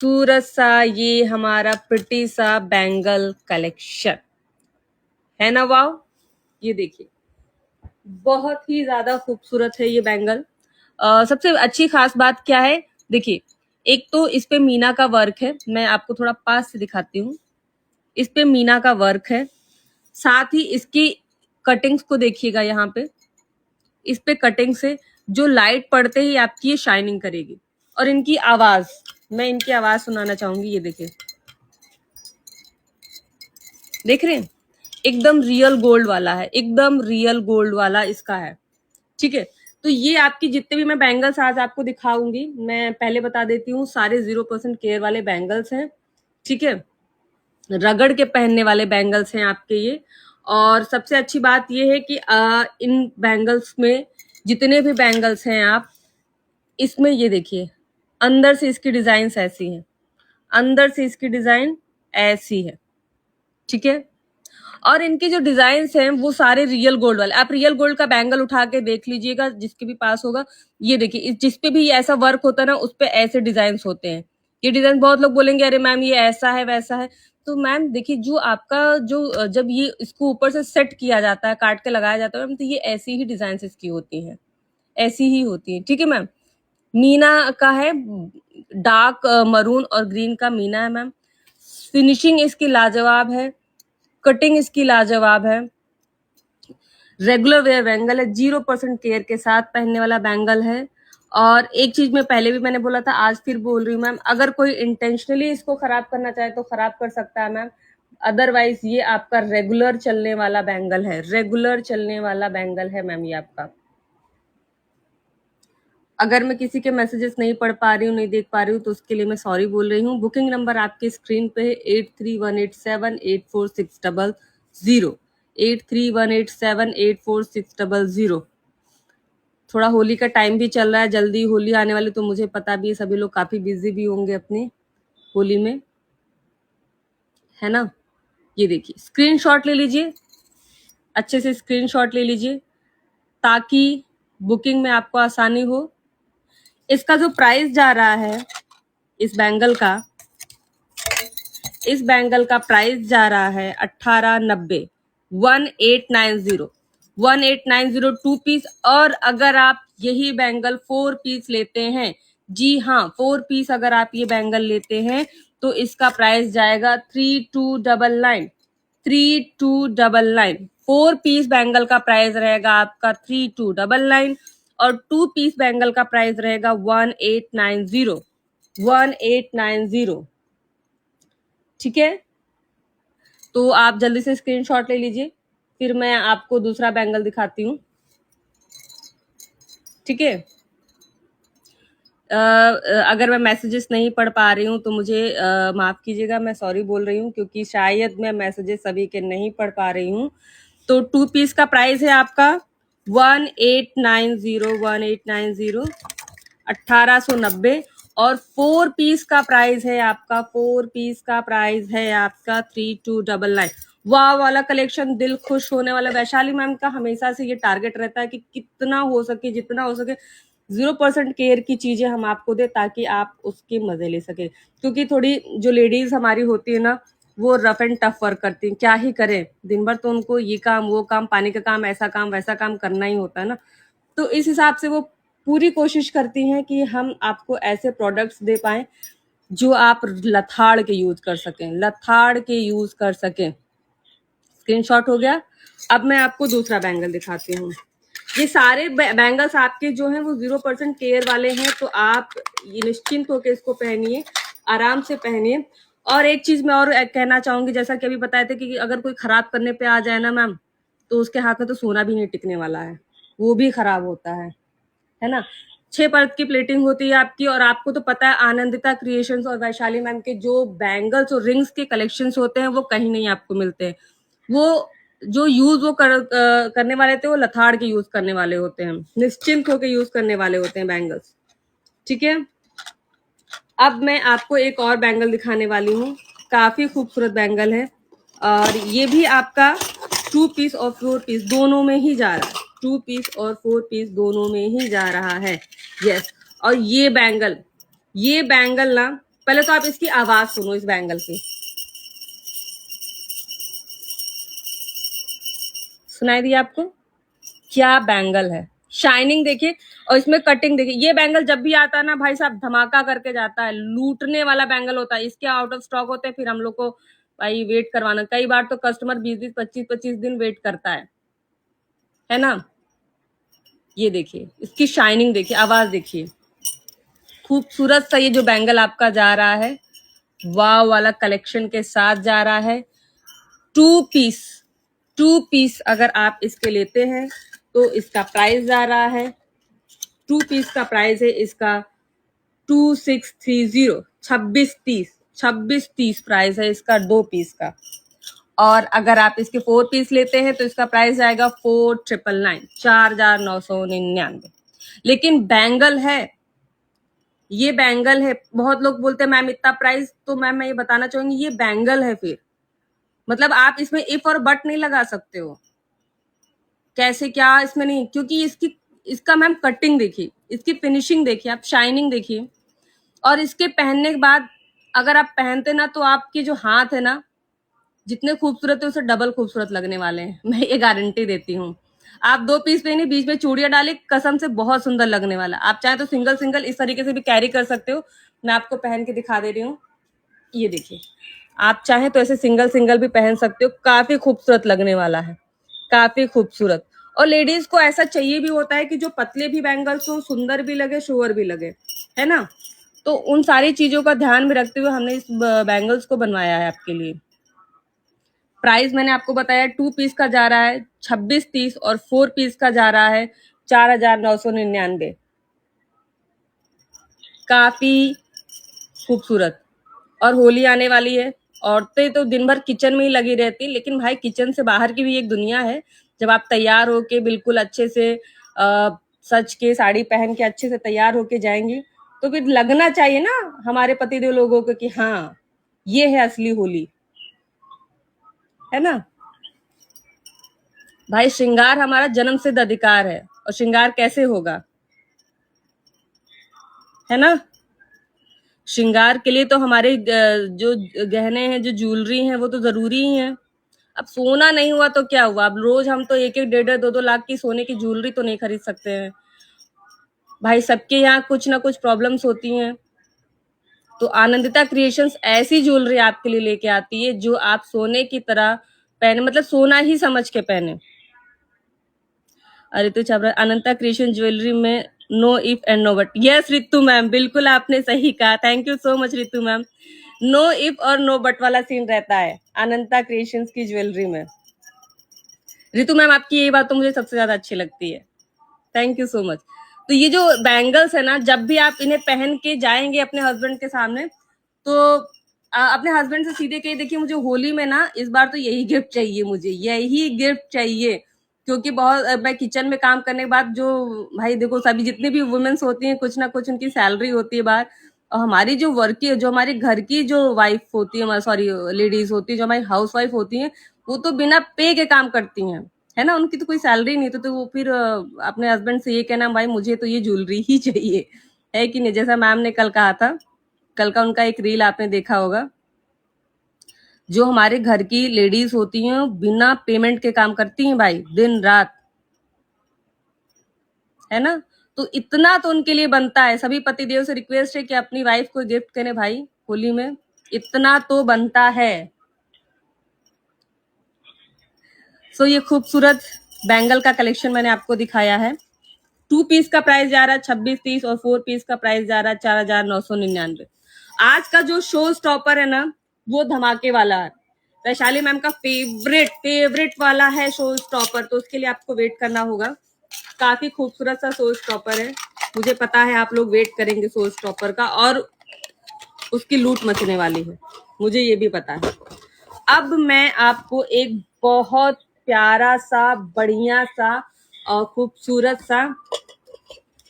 खूबसूरत सा ये हमारा प्रिटी सा बैंगल कलेक्शन है ना। वाओ, ये देखिए बहुत ही ज्यादा खूबसूरत है ये बैंगल। सबसे अच्छी खास बात क्या है, देखिए एक तो इस पे मीना का वर्क है, मैं आपको थोड़ा पास से दिखाती हूँ। इस पे मीना का वर्क है, साथ ही इसकी कटिंग्स को देखिएगा। यहाँ पे इस पे कटिंग से जो लाइट पड़ते ही आपकी ये शाइनिंग करेगी। और इनकी आवाज, मैं इनकी आवाज सुनाना चाहूंगी। ये देखिए, देख रहे हैं, एकदम रियल गोल्ड वाला है, एकदम रियल गोल्ड वाला इसका है। ठीक है, तो ये आपकी जितने भी मैं बैंगल्स आज आपको दिखाऊंगी, मैं पहले बता देती हूँ, सारे 0% केयर वाले बैंगल्स हैं। ठीक है, रगड़ के पहनने वाले बैंगल्स हैं आपके ये। और सबसे अच्छी बात ये है कि इन बैंगल्स में जितने भी बैंगल्स हैं आप, इसमें ये देखिए अंदर से इसकी डिजाइन ऐसी है, अंदर से इसकी डिजाइन ऐसी है। ठीक है, और इनके जो डिजाइन हैं वो सारे रियल गोल्ड वाले। आप रियल गोल्ड का बैंगल उठा के देख लीजिएगा, जिसके भी पास होगा। ये देखिए, जिस पे भी ऐसा वर्क होता है ना, उस पे ऐसे डिजाइन होते हैं। ये डिजाइन बहुत लोग बोलेंगे अरे मैम ये ऐसा है वैसा है, तो मैम देखिए जो आपका जो जब ये इसको ऊपर से सेट किया जाता है, काट के लगाया जाता है मैम, तो ये ऐसी ही डिजाइन इसकी होती है, ऐसी ही होती है। ठीक है मैम, मीना का है, डार्क मरून और ग्रीन का मीना है मैम। फिनिशिंग इसकी लाजवाब है, कटिंग इसकी लाजवाब है। रेगुलर वेयर बैंगल है, 0% केयर के साथ पहनने वाला बैंगल है। और एक चीज में पहले भी मैंने बोला था, आज फिर बोल रही हूँ मैम, अगर कोई इंटेंशनली इसको खराब करना चाहे तो खराब कर सकता है मैम, अदरवाइज ये आपका रेगुलर चलने वाला बैंगल है, रेगुलर चलने वाला बैंगल है मैम ये आपका। अगर मैं किसी के मैसेजेस नहीं पढ़ पा रही हूँ, नहीं देख पा रही हूँ, तो उसके लिए मैं सॉरी बोल रही हूँ। बुकिंग नंबर आपके स्क्रीन पे है 8318784600, 8318784600। थोड़ा होली का टाइम भी चल रहा है, जल्दी होली आने वाली, तो मुझे पता भी है सभी लोग काफी बिजी भी होंगे अपनी होली में, है ना। ये देखिए, स्क्रीनशॉट ले लीजिए, अच्छे से स्क्रीनशॉट ले लीजिए ताकि बुकिंग में आपको आसानी हो। इसका जो प्राइस जा रहा है इस बैंगल का, इस बैंगल का प्राइस जा रहा है 1890, 1890, 1890 2 पीस। और अगर आप यही बैंगल 4 पीस लेते हैं, जी हाँ 4 पीस अगर आप ये बैंगल लेते हैं, तो इसका प्राइस जाएगा 3299, 3299। 4 पीस बैंगल का प्राइस रहेगा आपका 3299 और 2 पीस बैंगल का प्राइस रहेगा 1890, 1890। ठीक है, तो आप जल्दी से स्क्रीनशॉट ले लीजिए, फिर मैं आपको दूसरा बैंगल दिखाती हूँ। ठीक है, अगर मैं मैसेजेस नहीं पढ़ पा रही हूँ तो मुझे माफ कीजिएगा, मैं सॉरी बोल रही हूँ, क्योंकि शायद मैं मैसेजेस सभी के नहीं पढ़ पा रही हूँ। तो 2 पीस का प्राइस है आपका 1890, 1890, 1890। और 4 पीस का प्राइस है आपका, 4 पीस का प्राइस है आपका 3299। वाह वाला कलेक्शन, दिल खुश होने वाला। वैशाली मैम का हमेशा से ये टारगेट रहता है कि कितना हो सके, जितना हो सके 0% केयर की चीजें हम आपको दे, ताकि आप उसके मजे ले सके। क्योंकि थोड़ी जो लेडीज हमारी होती है ना, वो रफ एंड टफ वर्क करती हैं, क्या ही करें, दिन भर तो उनको ये काम वो काम, पानी का काम, ऐसा काम वैसा काम करना ही होता है ना। तो इस हिसाब से वो पूरी कोशिश करती हैं कि हम आपको ऐसे प्रोडक्ट्स दे पाएं जो आप लथाड़ के यूज कर सकें, लथाड़ के यूज कर सकें। स्क्रीनशॉट हो गया। अब मैं आपको दूसरा बैंगल दिखाती हूँ। ये सारे बैंगल्स आपके जो हैं वो 0% केयर वाले हैं, तो आप ये निश्चिंत होकर इसको पहनिए, आराम से पहनिए। और एक चीज मैं और कहना चाहूंगी, जैसा कि अभी बताए थे कि अगर कोई खराब करने पे आ जाए ना मैम, तो उसके हाथ में तो सोना भी नहीं टिकने वाला है, वो भी खराब होता है ना। 6 परत की प्लेटिंग होती है आपकी। और आपको तो पता है आनंदिता क्रिएशंस और वैशाली मैम के जो बैंगल्स और रिंग्स के कलेक्शंस होते हैं वो कहीं नहीं आपको मिलते हैं। वो जो यूज वो करने वाले थे वो लथाड़ के यूज करने वाले होते हैं, निश्चिंत होकर यूज करने वाले होते हैं बैंगल्स। ठीक है, अब मैं आपको एक और बैंगल दिखाने वाली हूँ, काफी खूबसूरत बैंगल है। और ये भी आपका 2 पीस और 4 पीस दोनों में ही जा रहा है, 2 पीस और 4 पीस दोनों में ही जा रहा है। यस, और ये बैंगल ना पहले तो आप इसकी आवाज सुनो इस बैंगल की, सुनाई दिया आपको? क्या बैंगल है, शाइनिंग देखिए और इसमें कटिंग देखिए। ये बैंगल जब भी आता है ना भाई साहब धमाका करके जाता है, लूटने वाला बैंगल होता है। इसके आउट ऑफ स्टॉक होते हैं, फिर हम लोग को भाई वेट करवाना, कई बार तो कस्टमर 20-20 25-25 दिन वेट करता है ना। ये देखिए इसकी शाइनिंग देखिए, आवाज देखिए, खूबसूरत सा ये जो बैंगल आपका जा रहा है, वाव वाला कलेक्शन के साथ जा रहा है। टू पीस अगर आप इसके लेते हैं तो इसका प्राइस जा रहा है, 2 पीस का प्राइस है इसका 2630, 2630 प्राइस है इसका 2 पीस का। और अगर आप इसके 4 पीस लेते हैं तो इसका प्राइस जाएगा 4999, 4999। लेकिन बैंगल है, ये बैंगल है। बहुत लोग बोलते हैं मैम इतना प्राइस, तो मैम मैं ये बताना चाहूंगी ये बैंगल है, फिर मतलब आप इसमें इफ और बट नहीं लगा सकते हो, कैसे क्या इसमें नहीं, क्योंकि इसका मैम कटिंग देखिए, इसकी फिनिशिंग देखिए, आप शाइनिंग देखिए, और इसके पहनने के बाद अगर आप पहनते ना तो आपके जो हाथ है ना जितने खूबसूरत है उससे डबल खूबसूरत लगने वाले हैं, मैं ये गारंटी देती हूँ। आप 2 पीस पहनी, बीच में चूड़ियां डाली, कसम से बहुत सुंदर लगने वाला। आप चाहे तो सिंगल सिंगल इस तरीके से भी कैरी कर सकते हो, मैं आपको पहन के दिखा दे रही हूँ। ये देखिए, आप चाहे तो ऐसे सिंगल सिंगल भी पहन सकते हो, काफी खूबसूरत लगने वाला है, काफी खूबसूरत। और लेडीज को ऐसा चाहिए भी होता है कि जो पतले भी बैंगल्स हो, सुंदर भी लगे, शोअर भी लगे, है ना। तो उन सारी चीजों का ध्यान में रखते हुए हमने इस बैंगल्स को बनवाया है आपके लिए। प्राइस मैंने आपको बताया 2 पीस का जा रहा है 2630 और 4 पीस का जा रहा है 4999। काफी खूबसूरत। और होली आने वाली है, औरतें तो दिन भर किचन में ही लगी रहती, लेकिन भाई किचन से बाहर की भी एक दुनिया है। जब आप तैयार होके बिल्कुल अच्छे से सच के साड़ी पहन के अच्छे से तैयार होके जाएंगी तो फिर लगना चाहिए ना हमारे पतिदेव लोगों को कि हाँ ये है असली होली, है ना भाई। श्रृंगार हमारा जन्म सिद्ध अधिकार है, और श्रृंगार कैसे होगा, है ना। श्रृंगार के लिए तो हमारे जो गहने हैं, जो ज्वेलरी हैं, वो तो जरूरी ही है। अब सोना नहीं हुआ तो क्या हुआ, अब रोज हम तो 1-1, 1.5, 2-2 लाख की सोने की ज्वेलरी तो नहीं खरीद सकते हैं भाई। सबके यहाँ कुछ ना कुछ प्रॉब्लम्स होती हैं। तो आनंदिता क्रिएशंस ऐसी ज्वेलरी आपके लिए लेके आती है जो आप सोने की तरह पहने, मतलब सोना ही समझ के पहने। रितु छाबड़ा, अनंता क्रिएशन ज्वेलरी में no if and no but. Yes Ritu ma'am, बिल्कुल आपने सही कहा, thank you so much Ritu ma'am. No if और नो बट वाला सीन रहता है अनंता क्रिएशंस की ज्वेलरी में। रितु मैम आपकी ये बात तो मुझे सबसे ज्यादा अच्छी लगती है, थैंक यू सो मच। तो ये जो बैंगल्स है ना, जब भी आप इन्हें पहन के जाएंगे अपने हस्बैंड के सामने तो अपने हस्बैंड से सीधे कहिए देखिए मुझे होली में ना इस बार तो यही गिफ्ट चाहिए, मुझे यही गिफ्ट चाहिए। क्योंकि बहुत मैं किचन में काम करने के बाद जो भाई देखो सभी जितनी भी वुमेन्स होती हैं कुछ ना कुछ उनकी सैलरी होती है बाहर, और हमारी जो वर्की जो हमारे घर की जो वाइफ होती है, सॉरी लेडीज होती है, जो हमारी हाउस वाइफ होती हैं, वो तो बिना पे के काम करती हैं, है ना। उनकी तो कोई सैलरी नहीं, तो वो फिर अपने हस्बैंड से ये कहना भाई मुझे तो ये ज्वेलरी ही चाहिए, है कि नहीं। जैसा मैम ने कल कहा था, कल का उनका एक रील आपने देखा होगा, जो हमारे घर की लेडीज होती हैं बिना पेमेंट के काम करती हैं भाई, दिन रात, है ना। तो इतना तो उनके लिए बनता है। सभी पतिदेव से रिक्वेस्ट है कि अपनी वाइफ को गिफ्ट करें भाई होली में, इतना तो बनता है। सो ये खूबसूरत बैंगल का कलेक्शन मैंने आपको दिखाया है। 2 पीस का प्राइस जा रहा है 2630 और 4 पीस का प्राइस जा रहा है 4999। आज का जो शो स्टॉपर है ना वो धमाके वाला है, वैशाली मैम का फेवरेट वाला है शो स्टॉपर, तो उसके लिए आपको वेट करना होगा। काफी खूबसूरत सा शो स्टॉपर है, मुझे पता है आप लोग वेट करेंगे शो स्टॉपर का, और उसकी लूट मचने वाली है, मुझे ये भी पता है। अब मैं आपको एक बहुत प्यारा सा, बढ़िया सा और खूबसूरत सा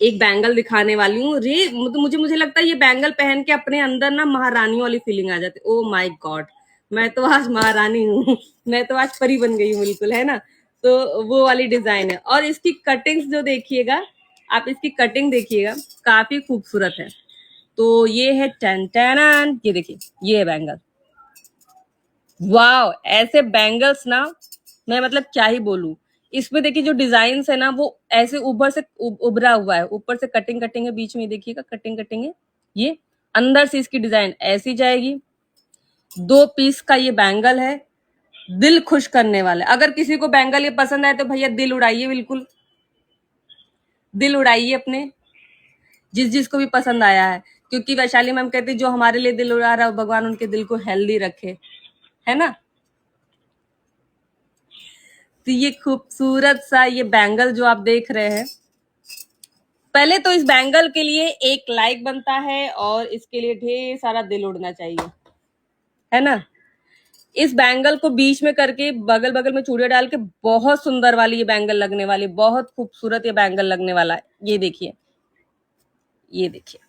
एक बैंगल दिखाने वाली हूँ। रे मुझे लगता है ये बैंगल पहन के अपने अंदर ना महारानी वाली फीलिंग आ जाती है। ओ माय गॉड, मैं तो आज महारानी हूँ मैं तो आज परी बन गई हूँ बिल्कुल, है ना। तो वो वाली डिजाइन है, और इसकी कटिंग्स जो देखिएगा आप, इसकी कटिंग देखिएगा, काफी खूबसूरत है। तो ये है टेन टेन, ये देखिए ये है बैंगल। वाओ, ऐसे बैंगल्स ना मैं मतलब क्या ही बोलूं। इसमें देखिए जो डिजाइन है ना वो ऐसे ऊपर से उभरा हुआ है, ऊपर से कटिंग कटिंग है, बीच में देखिएगा कटिंग कटिंग है, ये अंदर से इसकी डिजाइन ऐसी जाएगी। 2 पीस का ये बैंगल है, दिल खुश करने वाला है। अगर किसी को बैंगल ये पसंद आए तो भैया दिल उड़ाइए, बिल्कुल दिल उड़ाइए अपने, जिस जिसको भी पसंद आया है। क्योंकि वैशाली मैम कहती जो हमारे लिए दिल उड़ा रहा है भगवान उनके दिल को हेल्दी रखे, है ना। तो ये खूबसूरत सा ये बैंगल जो आप देख रहे हैं, पहले तो इस बैंगल के लिए एक लाइक बनता है और इसके लिए ढेर सारा दिल उड़ना चाहिए, है ना। इस बैंगल को बीच में करके बगल बगल में चूड़ियां डाल के बहुत सुंदर वाली ये बैंगल लगने वाली, बहुत खूबसूरत ये बैंगल लगने वाला है। ये देखिए, ये देखिए,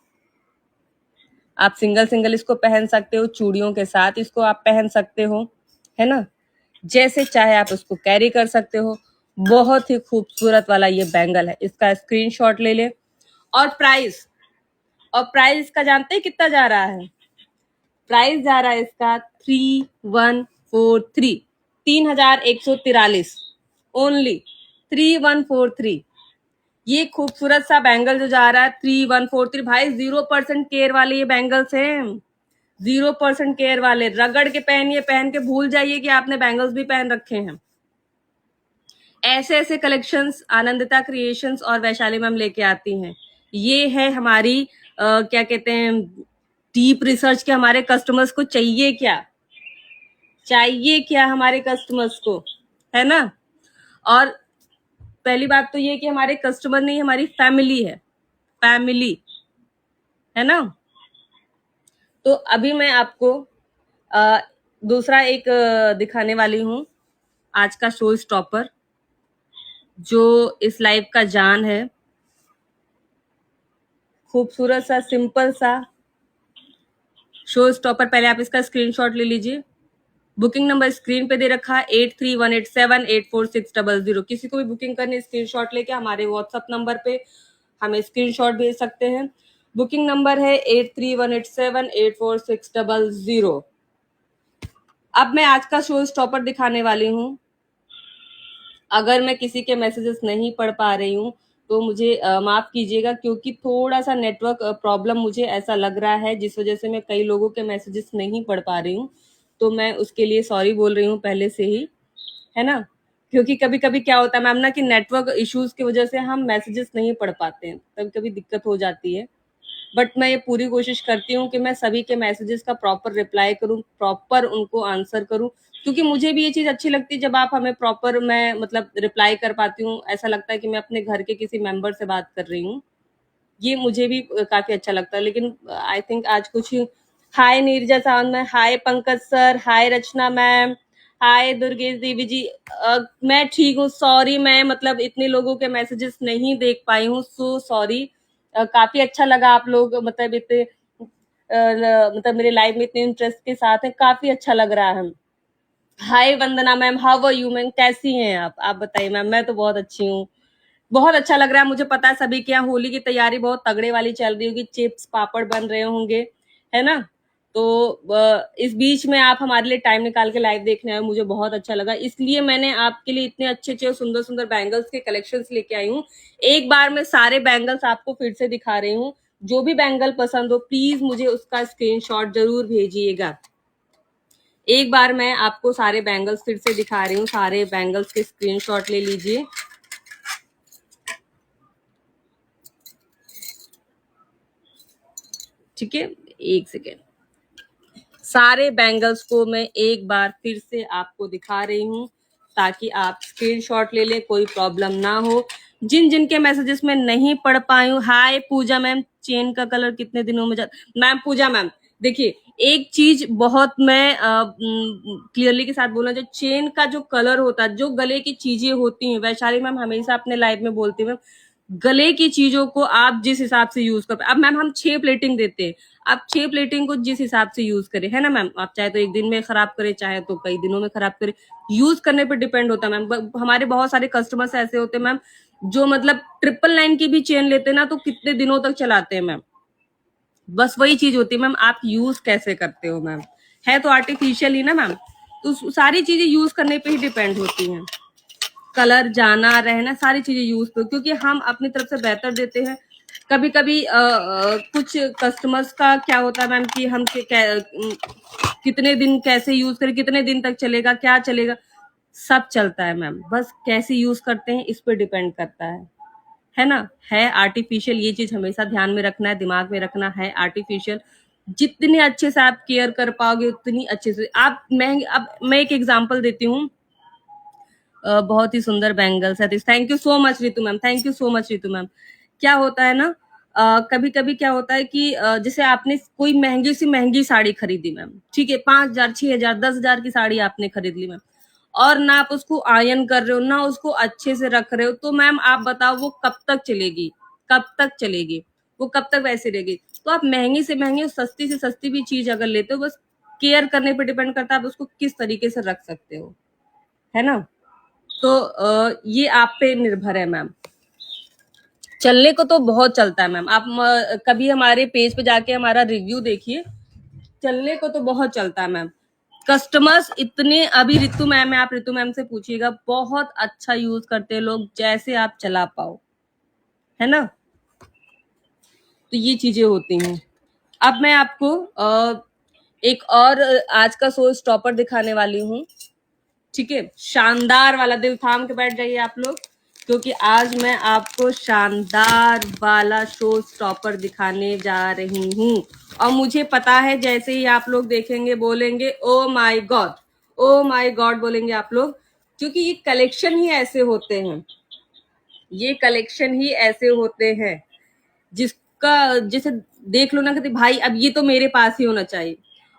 आप सिंगल सिंगल इसको पहन सकते हो, चूड़ियों के साथ इसको आप पहन सकते हो, है ना। जैसे चाहे आप उसको कैरी कर सकते हो। बहुत ही खूबसूरत वाला ये बैंगल है, इसका स्क्रीनशॉट ले ले। और प्राइस, और प्राइस का जानते हैं कितना जा रहा है? प्राइस जा रहा है इसका 3143, 3143 ओनली, 3143। ये खूबसूरत सा बैंगल जो जा रहा है 3143 भाई, 0% केयर वाले ये बैंगल्स हैं, 0% केयर वाले। रगड़ के पहनिए, पहन के भूल जाइए कि आपने बैंगल्स भी पहन रखे हैं। ऐसे ऐसे कलेक्शंस आनंदिता क्रिएशंस और वैशाली मैम लेके आती हैं। ये है हमारी क्या कहते हैं, डीप रिसर्च के हमारे कस्टमर्स को चाहिए क्या, चाहिए क्या हमारे कस्टमर्स को, है ना। और पहली बात तो ये कि हमारे कस्टमर नहीं, हमारी फैमिली है, फैमिली, है ना। तो अभी मैं आपको दूसरा एक दिखाने वाली हूँ, आज का शो स्टॉपर जो इस लाइव का जान है। खूबसूरत सा सिंपल सा शो स्टॉपर। पहले आप इसका स्क्रीनशॉट ले लीजिए। बुकिंग नंबर स्क्रीन पे दे रखा है 8318784600। किसी को भी बुकिंग करनी, स्क्रीनशॉट लेके हमारे व्हाट्सएप नंबर पे हमें स्क्रीनशॉट भेज सकते हैं। बुकिंग नंबर है 8318784600। अब मैं आज का शो स्टॉपर दिखाने वाली हूँ। अगर मैं किसी के मैसेजेस नहीं पढ़ पा रही हूँ तो मुझे माफ कीजिएगा, क्योंकि थोड़ा सा नेटवर्क प्रॉब्लम मुझे ऐसा लग रहा है, जिस वजह से मैं कई लोगों के मैसेजेस नहीं पढ़ पा रही हूँ। तो मैं उसके लिए सॉरी बोल रही हूँ पहले से ही, है ना। क्योंकि कभी कभी क्या होता है मैम ना कि नेटवर्क इश्यूज की वजह से हम मैसेजेस नहीं पढ़ पाते हैं, कभी कभी दिक्कत हो जाती है। बट मैं ये पूरी कोशिश करती हूँ कि मैं सभी के मैसेजेस का प्रॉपर रिप्लाई करूँ, प्रॉपर उनको आंसर करूँ। क्योंकि मुझे भी ये चीज अच्छी लगती है जब आप हमें प्रॉपर, मैं मतलब रिप्लाई कर पाती हूँ, ऐसा लगता है कि मैं अपने घर के किसी मेंबर से बात कर रही हूँ। ये मुझे भी काफी अच्छा लगता है। लेकिन आई थिंक आज कुछ, हाय नीरजा सावंत मैम, हाय पंकज सर, हाय रचना मैम, हाय दुर्गेश देवी जी। मैं ठीक हूँ, सॉरी मैं मतलब इतने लोगों के मैसेजेस नहीं देख पाई हूँ, सो सॉरी। काफी अच्छा लगा आप लोग मतलब इतने मतलब मेरे लाइव में इतने इंटरेस्ट के साथ है, काफी अच्छा लग रहा है। Hi Vandana ma'am, how are you ma'am, कैसी हैं आप बताइए मैम। मैं तो बहुत अच्छी हूँ, बहुत अच्छा लग रहा है। मुझे पता है सभी के यहाँ होली की तैयारी बहुत तगड़े वाली चल रही होगी, चिप्स पापड़ बन रहे होंगे, है ना। तो इस बीच में आप हमारे लिए टाइम निकाल के लाइव देखने आए, मुझे बहुत अच्छा लगा। इसलिए मैंने आपके लिए इतने अच्छे अच्छे सुंदर सुंदर बैंगल्स के कलेक्शंस लेके आई हूँ। एक बार मैं सारे बैंगल्स आपको फिर से दिखा रही हूँ। जो भी बैंगल पसंद हो प्लीज मुझे उसका स्क्रीनशॉट जरूर भेजिएगा। एक बार मैं आपको सारे बैंगल्स फिर से दिखा रही हूँ, सारे बैंगल्स के स्क्रीनशॉट ले लीजिए। ठीक है, एक सेकेंड। सारे बैंगल्स को मैं एक बार फिर से आपको दिखा रही हूँ ताकि आप स्क्रीनशॉट ले ले, कोई प्रॉब्लम ना हो। जिन जिन के मैसेजेस में नहीं पढ़ पाई हूँ, हाय पूजा मैम, चेन का कलर कितने दिनों में मैम पूजा मैम देखिए, एक चीज बहुत मैं क्लियरली के साथ बोलना, जो चेन का जो कलर होता है, जो गले की चीजें होती हैं, वैशाली मैम हमेशा अपने लाइव में बोलती है, गले की चीजों को आप जिस हिसाब से यूज कर, अब मैम हम 6 प्लेटिंग देते हैं, आप 6 प्लेटिंग को जिस हिसाब से यूज करें, है ना मैम। आप चाहे तो एक दिन में खराब करें, चाहे तो कई दिनों में खराब करें, यूज करने पर डिपेंड होता है मैम। हमारे बहुत सारे कस्टमर्स ऐसे होते हैं मैम जो मतलब 999 की भी चेन लेते हैं ना तो कितने दिनों तक चलाते हैं मैम। बस वही चीज होती है मैम, आप यूज कैसे करते हो मैम। है तो आर्टिफिशियल ही ना मैम, तो सारी चीजें यूज करने पे ही डिपेंड होती हैं। कलर जाना रहना सारी चीजें यूज करो, क्योंकि हम अपनी तरफ से बेहतर देते हैं। कभी कभी कुछ कस्टमर्स का क्या होता है मैम कि हम कितने दिन कैसे यूज करें, कितने दिन तक चलेगा, क्या चलेगा, सब चलता है मैम, बस कैसे यूज करते हैं इस पर डिपेंड करता है ना। है आर्टिफिशियल, ये चीज हमेशा ध्यान में रखना है, दिमाग में रखना है। आर्टिफिशियल जितने अच्छे से आप केयर कर पाओगे उतनी अच्छे से आप महंगे। अब मैं एक एग्जांपल देती हूँ, बहुत ही सुंदर बैंगल्स है। Thank you so much Ritu ma'am, thank you so much Ritu ma'am. क्या होता है ना, कभी कभी क्या होता है कि जैसे आपने कोई महंगी सी महंगी साड़ी खरीदी मैम, ठीक है, 5,000 6,000 10,000 की साड़ी आपने खरीद ली मैम, और ना आप उसको आयन कर रहे हो, ना उसको अच्छे से रख रहे हो, तो मैम आप बताओ वो कब तक चलेगी, कब तक चलेगी, वो कब तक वैसे रहेगी। तो आप महंगी से महंगी और सस्ती से सस्ती भी चीज अगर लेते हो, बस केयर करने पे डिपेंड करता है आप उसको किस तरीके से रख सकते हो, है ना। तो ये आप पे निर्भर है मैम। चलने को तो बहुत चलता है मैम, आप कभी हमारे पेज पे जाके हमारा रिव्यू देखिए, चलने को तो बहुत चलता है मैम। कस्टमर्स इतने, अभी रितु मैम है, आप रितु मैम से पूछिएगा, बहुत अच्छा यूज करते हैं लोग, जैसे आप चला पाओ, है ना। तो ये चीजें होती हैं। अब मैं आपको एक और आज का शो स्टॉपर दिखाने वाली हूँ, ठीक है। शानदार वाला, दिल थाम के बैठ जाइए आप लोग, क्योंकि आज मैं आपको शानदार वाला शो स्टॉपर दिखाने जा रही हूँ। और मुझे पता है जैसे ही आप लोग देखेंगे बोलेंगे oh my God, oh my God बोलेंगे आप लोग, क्योंकि ये कलेक्शन ही ऐसे होते हैं, ये कलेक्शन ही ऐसे होते हैं जिसका जैसे देख लो ना कि भाई अब ये तो मेरे पास ही होना चाहिए।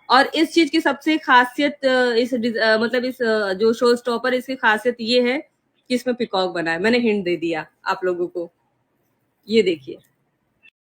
और इस चीज की सबसे खासियत मतलब इस जो शो स्टॉपर, इसकी खासियत ये है कि इसमें पिकॉक बना है। मैंने हिंट दे दिया आप लोगों को, ये देखिए,